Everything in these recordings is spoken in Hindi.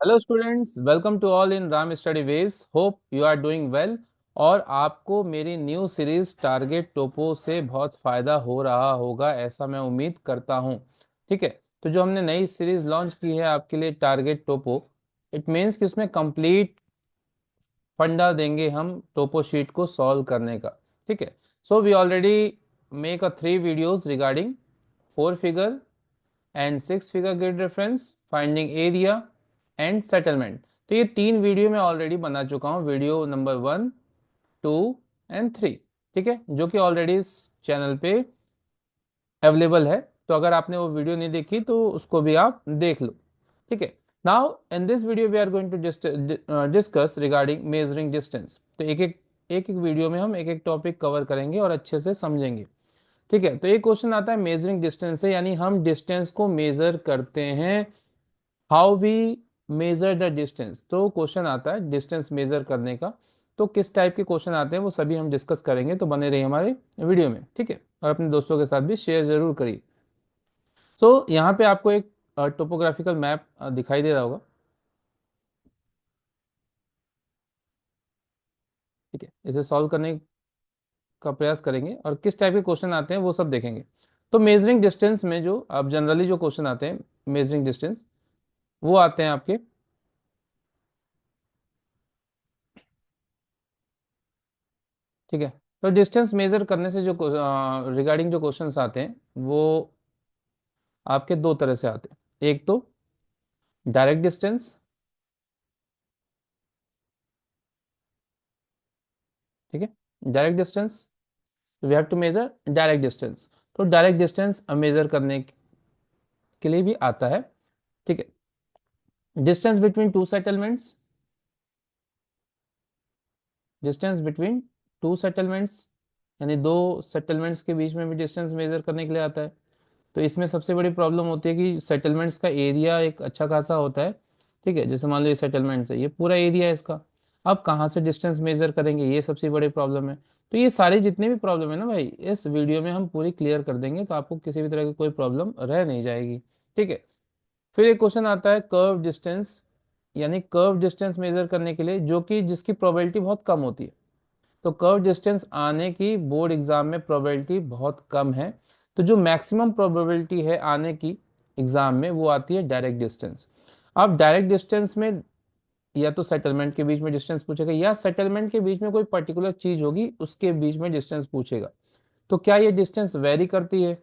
Hello students, welcome to all in Ram study waves. Hope you are doing well. और आपको मेरी न्यू सीरीज टारगेट टोपो से बहुत फ़ायदा हो रहा होगा, ऐसा मैं उम्मीद करता हूँ। ठीक है। तो जो हमने नई सीरीज लॉन्च की है आपके लिए, टारगेट टोपो, इट मीन्स कि उसमें कंप्लीट फंडा देंगे हम टोपो शीट को सॉल्व करने का। ठीक है। So we already make a 3 videos regarding 4 figure and 6 figure grid reference, finding area and settlement. तो ये 3 वीडियो मैं ऑलरेडी बना चुका हूँ, वीडियो नंबर 1, 2 एंड 3। ठीक है, जो कि ऑलरेडी इस चैनल पे अवेलेबल है। तो अगर आपने वो वीडियो नहीं देखी तो उसको भी आप देख लो। ठीक है। Now in this video we are going to discuss regarding measuring distance. तो एक एक वीडियो में हम एक एक टॉपिक कवर करेंगे और अच्छे से समझेंगे। ठीक है। तो एक क्वेश्चन आता है मेजरिंग डिस्टेंस से, यानी हम डिस्टेंस को मेजर करते हैं। How we measure the distance. तो क्वेश्चन आता है डिस्टेंस मेजर करने का। तो किस टाइप के क्वेश्चन आते हैं वो सभी हम डिस्कस करेंगे, तो बने रहिए हमारे वीडियो में। ठीक है। और अपने दोस्तों के साथ भी शेयर जरूर करिए। तो यहाँ पे आपको एक टोपोग्राफिकल मैप दिखाई दे रहा होगा। ठीक है, इसे सॉल्व करने का प्रयास करेंगे और किस टाइप के क्वेश्चन आते हैं वो सब देखेंगे। तो मेजरिंग डिस्टेंस में जो आप जनरली जो क्वेश्चन आते हैं मेजरिंग डिस्टेंस, वो आते हैं आपके। ठीक है। तो डिस्टेंस मेजर करने से जो रिगार्डिंग जो क्वेश्चंस आते हैं वो आपके दो तरह से आते हैं। एक तो डायरेक्ट डिस्टेंस। ठीक है। Direct distance, we have to measure direct distance. तो डायरेक्ट डिस्टेंस मेजर करने के लिए भी आता है। ठीक है। Distance between two settlements, distance between two settlements, यानी दो सेटलमेंट्स के बीच में भी डिस्टेंस मेजर करने के लिए आता है। तो इसमें सबसे बड़ी प्रॉब्लम होती है कि सेटलमेंट्स का एरिया एक अच्छा खासा होता है। ठीक है, जैसे मान लो ये सेटलमेंट्स है, ये पूरा एरिया है इसका। अब कहाँ से डिस्टेंस मेजर करेंगे, ये सबसे बड़ी प्रॉब्लम है। तो ये सारी जितनी भी प्रॉब्लम है ना भाई, इस वीडियो में हम पूरी क्लियर कर देंगे, तो आपको किसी भी तरह की कोई प्रॉब्लम रह नहीं जाएगी। ठीक है। फिर एक क्वेश्चन आता है कर्व डिस्टेंस, यानी कर्व डिस्टेंस मेजर करने के लिए जो कि जिसकी प्रोबेबिलिटी बहुत कम होती है। तो कर्व डिस्टेंस आने की बोर्ड एग्जाम में प्रोबेबिलिटी बहुत कम है। तो जो मैक्सिमम प्रोबेबिलिटी है आने की एग्जाम में, वो आती है डायरेक्ट डिस्टेंस। अब डायरेक्ट डिस्टेंस में या तो सेटलमेंट के बीच में डिस्टेंस पूछेगा, या सेटलमेंट के बीच में कोई पर्टिकुलर चीज होगी उसके बीच में डिस्टेंस पूछेगा। तो क्या ये डिस्टेंस वेरी करती है?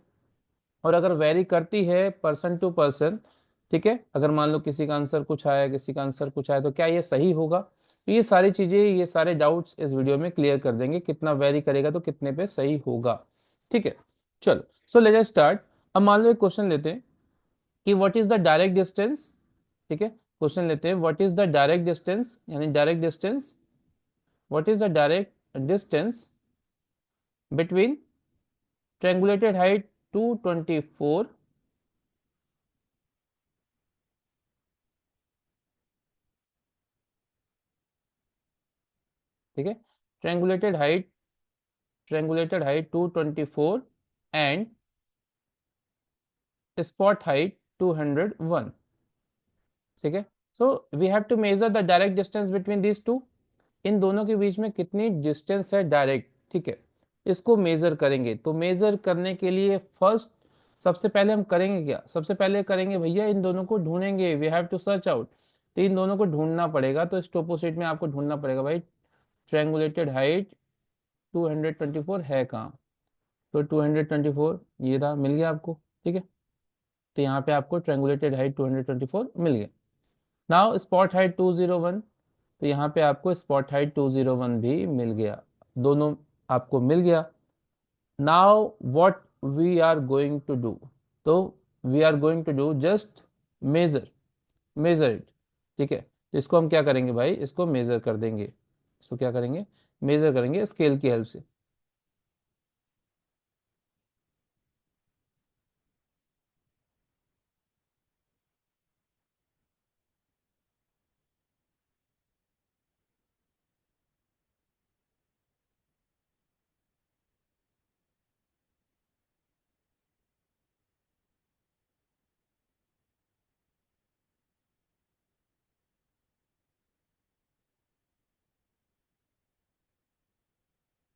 और अगर वेरी करती है पर्सन टू पर्सन, ठीक है, अगर मान लो किसी का आंसर कुछ आया किसी का आंसर कुछ आया, तो क्या ये सही होगा? तो ये सारी चीजें, ये सारे डाउट्स इस वीडियो में क्लियर कर देंगे, कितना वेरी करेगा तो कितने पे सही होगा। ठीक है। चलो, सो लेट अस स्टार्ट। अब मान लो एक क्वेश्चन लेते हैं कि what is the direct distance. ठीक है, क्वेश्चन लेते हैं what is the direct distance, यानी direct distance, what is the direct distance between triangulated height 224। ठीक है, triangulated height, triangulated height 224 and spot height 201। ठीक है। So we have to measure the direct distance between these two. इन दोनों के बीच में कितनी डिस्टेंस है डायरेक्ट। ठीक है, इसको मेजर करेंगे। तो मेजर करने के लिए फर्स्ट, सबसे पहले हम करेंगे क्या, सबसे पहले करेंगे भैया इन दोनों को ढूंढेंगे, we have to search out. तो इन दोनों को ढूंढना पड़ेगा, तो इस टोपोसेट में आपको ढूंढना पड़ेगा भाई ट्रेंगुलेटेड हाइट 224 है कहाँ। तो 224 ये रहा, मिल गया आपको। ठीक है। तो यहाँ पे आपको ट्रेंगुलेटेड हाइट 224 मिल गया। नाउ स्पॉट हाइट 201, तो यहाँ पे आपको स्पॉट हाइट 201 भी मिल गया। दोनों आपको मिल गया। Now what we are going to do. तो we are going to do just measure, measure it. ठीक है, तो इसको हम क्या करेंगे भाई, इसको मेजर कर देंगे। इसको क्या करेंगे, मेजर करेंगे स्केल की हेल्प से।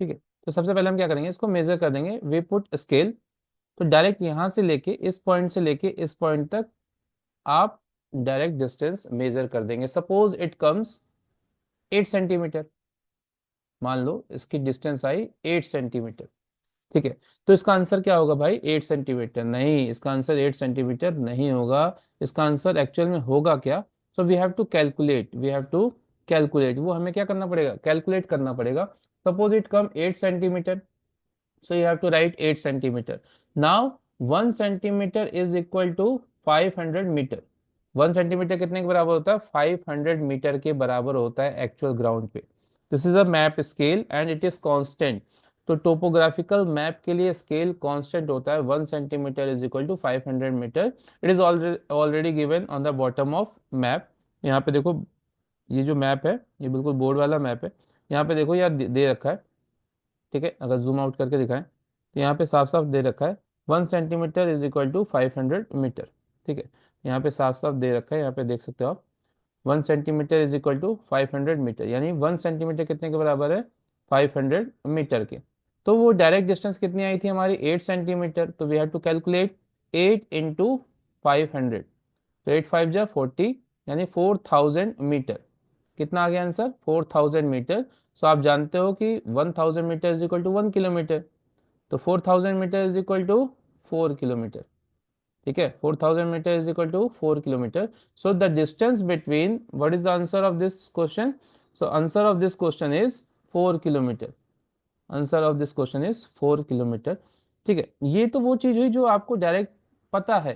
ठीक है, तो सबसे पहले हम क्या करेंगे, इसको मेजर कर देंगे, वी पुट स्केल। तो डायरेक्ट यहाँ से लेके इस पॉइंट से लेके इस पॉइंट तक आप डायरेक्ट डिस्टेंस मेजर कर देंगे। सपोज इट कम्स 8 सेंटीमीटर, मान लो इसकी डिस्टेंस आई 8 सेंटीमीटर। ठीक है, तो इसका आंसर क्या होगा भाई, 8 सेंटीमीटर नहीं, इसका आंसर 8 सेंटीमीटर नहीं होगा। इसका आंसर एक्चुअल में होगा क्या, so we have to calculate, we have to calculate, वो हमें क्या करना पड़ेगा, कैलकुलेट करना पड़ेगा। Suppose it come 8 centimetre, so you have to write 8 centimeter. Now 1 centimeter is equal to 500 metre. 1 centimetre कितने के बराबर होता है, 500 मीटर के बराबर होता है एक्चुअल ग्राउंड पे। This is a map scale and it is constant. तो टोपोग्राफिकल मैप के लिए स्केल कांस्टेंट होता है, 1 centimetre is equal to 500 metre. It is already given on the bottom of map. यहाँ पे देखो, ये जो मैप है ये बिल्कुल बोर्ड वाला मैप है। यहाँ पे देखो, यहाँ दे रखा है। ठीक है, अगर जूम आउट करके दिखाएं तो यहाँ पे साफ साफ दे रखा है 1 centimetre is equal to 500 metre. ठीक है, यहाँ पे साफ साफ दे रखा है, यहाँ पे देख सकते हो आप, 1 centimetre is equal to 500 metre, यानी 1 सेंटीमीटर कितने के बराबर है, 500 मीटर के। तो वो डायरेक्ट डिस्टेंस कितनी आई थी हमारी, 8 सेंटीमीटर। तो we have to calculate 8 into 500। तो 8 5 जा 40, यानी 4000 मीटर। कितना आ गया आंसर, 4000 मीटर। सो आप जानते हो कि 1000 metre is equal to 1 kilometre. तो 4000 metre is equal to 4 kilometre. ठीक है, 4000 metre is equal to 4 kilometre. So the distance between, what is the answer of this question, so answer of this question is 4 kilometre. Answer of this question is 4 kilometre. ठीक है, ये तो वो चीज हुई जो आपको डायरेक्ट पता है।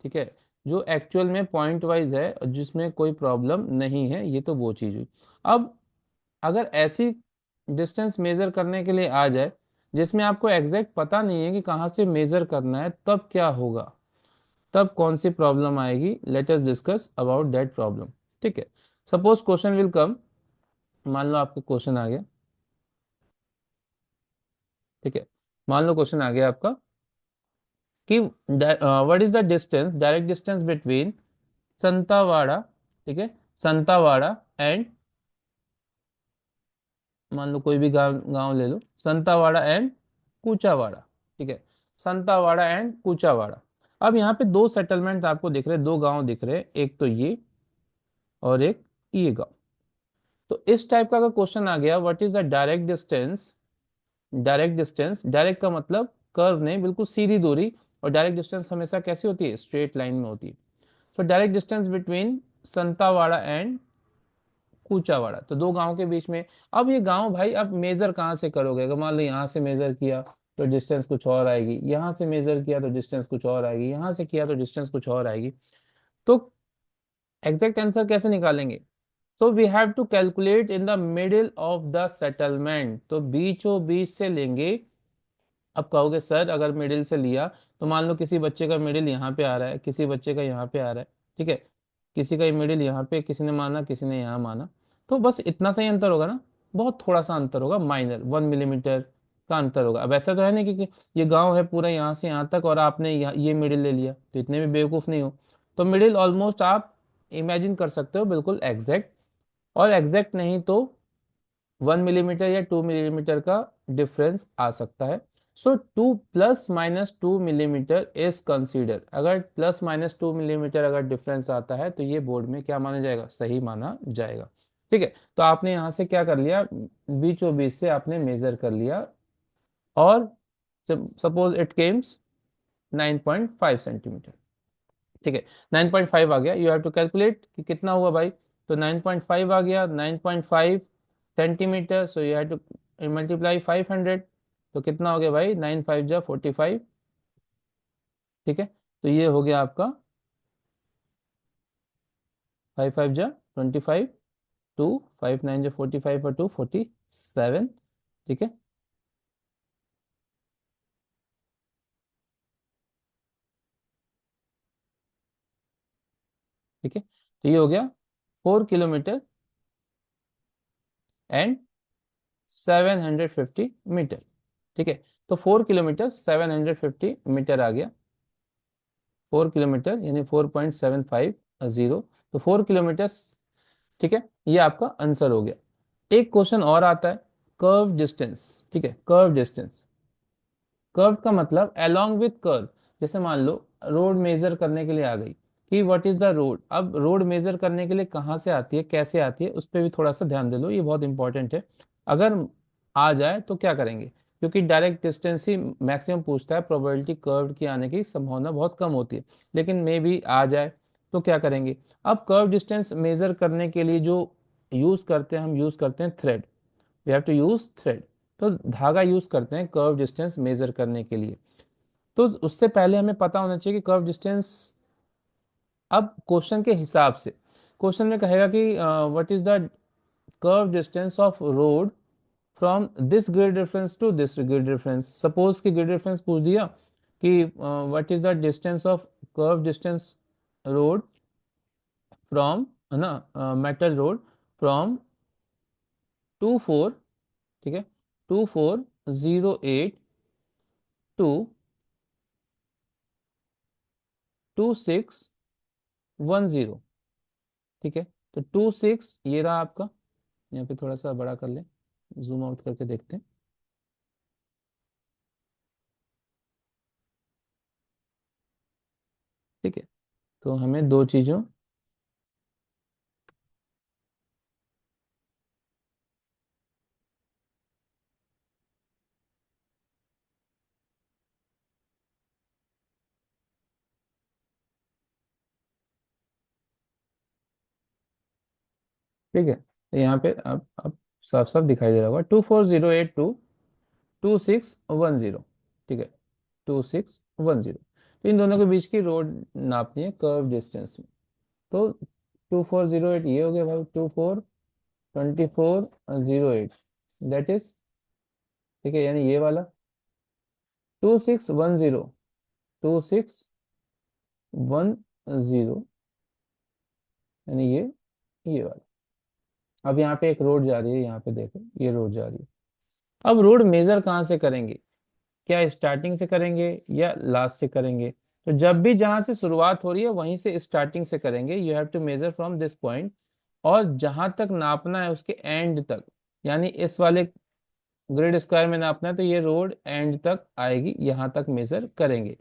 ठीक है, जो एक्चुअल में पॉइंट वाइज है और जिसमें कोई प्रॉब्लम नहीं है, ये तो वो चीज हुई। अब अगर ऐसी डिस्टेंस मेजर करने के लिए आ जाए जिसमें आपको एग्जैक्ट पता नहीं है कि कहाँ से मेजर करना है, तब क्या होगा, तब कौन सी प्रॉब्लम आएगी, let us discuss about that problem. ठीक है, सपोज क्वेश्चन विल कम, मान लो आपको क्वेश्चन आ गया। ठीक है, मान लो क्वेश्चन आ गया आपका कि what is the distance, direct distance between Santawada, ठीक है, संतावाड़ा एंड, मान लो कोई भी गांव गांव ले लो, संतावाड़ा एंड कूचावाड़ा। ठीक है, संतावाड़ा एंड कूचावाड़ा। अब यहाँ पे दो सेटलमेंट आपको दिख रहे हैं, दो गांव दिख रहे हैं, एक तो ये और एक ये गांव। तो इस टाइप का अगर क्वेश्चन आ गया, what is the direct distance, direct distance, direct का मतलब कर्व नहीं, बिल्कुल सीधी दूरी। और डायरेक्ट डिस्टेंस हमेशा कैसी होती है, स्ट्रेट लाइन में होती है। So direct distance between Santawada and Kuchawada, तो दो गांव के बीच में। अब ये गांव भाई, अब मेजर कहाँ से करोगे, अगर मान लो यहाँ से मेजर किया तो डिस्टेंस कुछ और आएगी, यहाँ से मेजर किया तो डिस्टेंस कुछ और आएगी, यहाँ से किया तो डिस्टेंस कुछ और आएगी। तो एग्जैक्ट आंसर कैसे निकालेंगे, so we have to calculate in the middle of the settlement, तो बीचों बीच से लेंगे। अब कहोगे सर अगर मिडिल से लिया, तो मान लो किसी बच्चे का मिडिल यहाँ पे आ रहा है, किसी बच्चे का यहाँ पे आ रहा है। ठीक है, किसी का मिडिल यहाँ पे, किसी ने माना किसी ने यहाँ माना, तो बस इतना सा ही अंतर होगा ना, बहुत थोड़ा सा अंतर होगा, माइनर 1 मिलीमीटर का अंतर होगा। अब ऐसा तो है नहीं कि ये गांव है पूरा यहाँ से यहाँ तक और आपने ये मिडिल ले लिया, तो इतने भी बेवकूफ़ नहीं हो। तो मिडिल ऑलमोस्ट आप इमेजिन कर सकते हो बिल्कुल एग्जैक्ट, और एग्जैक्ट नहीं तो 1 मिलीमीटर या 2 मिलीमीटर का डिफरेंस आ सकता है। सो 2 ± 2 मिलीमीटर इज कंसीडर, अगर ±2 मिलीमीटर अगर डिफरेंस आता है तो ये बोर्ड में क्या माना जाएगा, सही माना जाएगा। ठीक है, तो आपने यहाँ से क्या कर लिया, बीचों बीच से आपने मेजर कर लिया, और सपोज इट केम्स 9.5 सेंटीमीटर। ठीक है, 9.5 आ गया, यू हैव टू कैलकुलेट कि कितना हुआ भाई। तो 9.5 आ गया, 9.5 centimetre, so you have to multiply 500। तो कितना हो गया भाई, 9 5 जा 45। ठीक है, तो ये हो गया आपका 5 5 जा 25, 2 5 9 जा 45 और 2 47। ठीक है, ठीक है, तो ये हो गया 4 किलोमीटर एंड 750 मीटर। ठीक है, तो 4 किलोमीटर 750 मीटर आ गया, 4 किलोमीटर यानी 4.750। तो 4 किलोमीटर। ठीक है, ये आपका आंसर हो गया। एक क्वेश्चन और आता है, कर्व डिस्टेंस। ठीक है, कर्व डिस्टेंस। कर्व का मतलब अलोंग विथ कर्व। जैसे मान लो रोड मेजर करने के लिए आ गई कि व्हाट इज द रोड। अब रोड मेजर करने के लिए कहाँ से आती है, कैसे आती है, उस पर भी थोड़ा सा ध्यान दे लो, ये बहुत इंपॉर्टेंट है। अगर आ जाए तो क्या करेंगे, क्योंकि डायरेक्ट डिस्टेंस ही मैक्सिमम पूछता है, प्रोबेबिलिटी कर्व की आने की संभावना बहुत कम होती है, लेकिन मे भी आ जाए तो क्या करेंगे। अब कर्व डिस्टेंस मेजर करने के लिए जो यूज करते हैं, हम यूज करते हैं thread. We have to use thread. तो धागा यूज करते हैं कर्व डिस्टेंस मेजर करने के लिए। तो उससे पहले हमें पता होना चाहिए कि कर्व डिस्टेंस, अब क्वेश्चन के हिसाब से, क्वेश्चन में कहेगा कि what is the curve distance of road from this grid reference to this grid reference. Suppose कि ग्रिड रेफरेंस पूछ दिया कि what is the distance of curve distance road from, है ना, मेटल रोड फ्रॉम 24, ठीक है, 2408 टू 2610। ठीक है, तो 26 ये रहा आपका। यहाँ पे थोड़ा सा बड़ा कर लें, जूम आउट करके देखते हैं। ठीक है, तो हमें दो चीज़ों, ठीक है, तो यहाँ पे आप साफ साफ दिखाई दे रहा होगा 2408 टू 2610। ठीक है, 2610। तो इन दोनों के बीच की रोड नापनी है कर्व डिस्टेंस में। तो 2408 ये हो गया भाई, 24 दैट इज, ठीक है, यानी ये वाला 2610, 2610, यानी ये वाला। अब यहाँ पे एक रोड जा रही है, यहाँ पे देखो ये रोड जा रही है। अब रोड मेजर कहाँ से करेंगे, क्या स्टार्टिंग से करेंगे या लास्ट से करेंगे। तो जब भी जहां से शुरुआत हो रही है वहीं से स्टार्टिंग से करेंगे। You have to measure from this point, और जहां तक नापना है उसके एंड तक, यानी इस वाले ग्रिड स्क्वायर में नापना है तो ये रोड एंड तक आएगी, यहाँ तक मेजर करेंगे।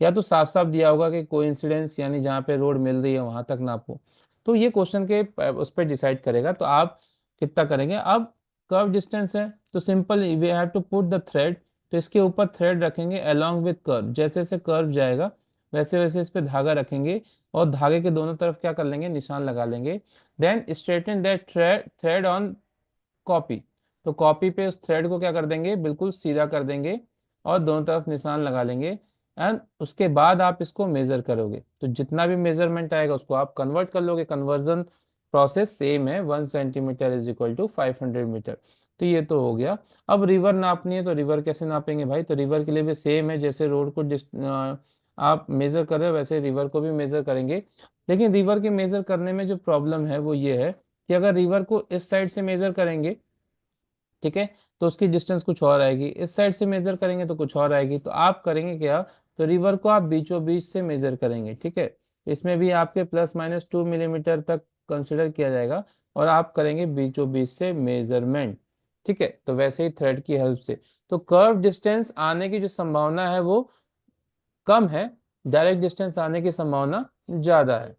या तो साफ साफ दिया होगा कि कोइंसिडेंस, यानी जहाँ पे रोड मिल रही है वहां तक नापो। तो ये क्वेश्चन के उस पर डिसाइड करेगा तो आप कितना करेंगे। अब कर्व डिस्टेंस है तो simple we have to put the thread. तो इसके ऊपर थ्रेड रखेंगे अलोंग विथ कर्व, जैसे जैसे कर्व जाएगा वैसे वैसे इस पे धागा रखेंगे, और धागे के दोनों तरफ क्या कर लेंगे, निशान लगा लेंगे। Then straighten that thread on copy. तो कॉपी पे उस थ्रेड को क्या कर देंगे, बिल्कुल सीधा कर देंगे, और दोनों तरफ निशान लगा लेंगे। एंड उसके बाद आप इसको मेजर करोगे, तो जितना भी मेजरमेंट आएगा उसको आप कन्वर्ट कर लोगे। कन्वर्जन प्रोसेस सेम है, 1 centimetre is equal to 500 metre. तो ये तो हो गया। अब रिवर नापनी है, तो रिवर कैसे नापेंगे भाई। तो रिवर के लिए भी सेम है, जैसे रोड को आप मेजर कर रहे हो वैसे रिवर को भी मेजर करेंगे। लेकिन रिवर के मेजर करने में जो प्रॉब्लम है वो ये है कि अगर रिवर को इस साइड से मेजर करेंगे, ठीक है, तो उसकी डिस्टेंस कुछ और आएगी। इस साइड से मेजर करेंगे तो कुछ और आएगी। तो आप करेंगे क्या, तो रिवर को आप बीचों बीच से मेजर करेंगे। ठीक है, इसमें भी आपके +-2 मिलीमीटर तक कंसिडर किया जाएगा, और आप करेंगे बीचों बीच से मेजरमेंट। ठीक है, तो वैसे ही थ्रेड की हेल्प से। तो कर्व डिस्टेंस आने की जो संभावना है वो कम है, डायरेक्ट डिस्टेंस आने की संभावना ज्यादा है।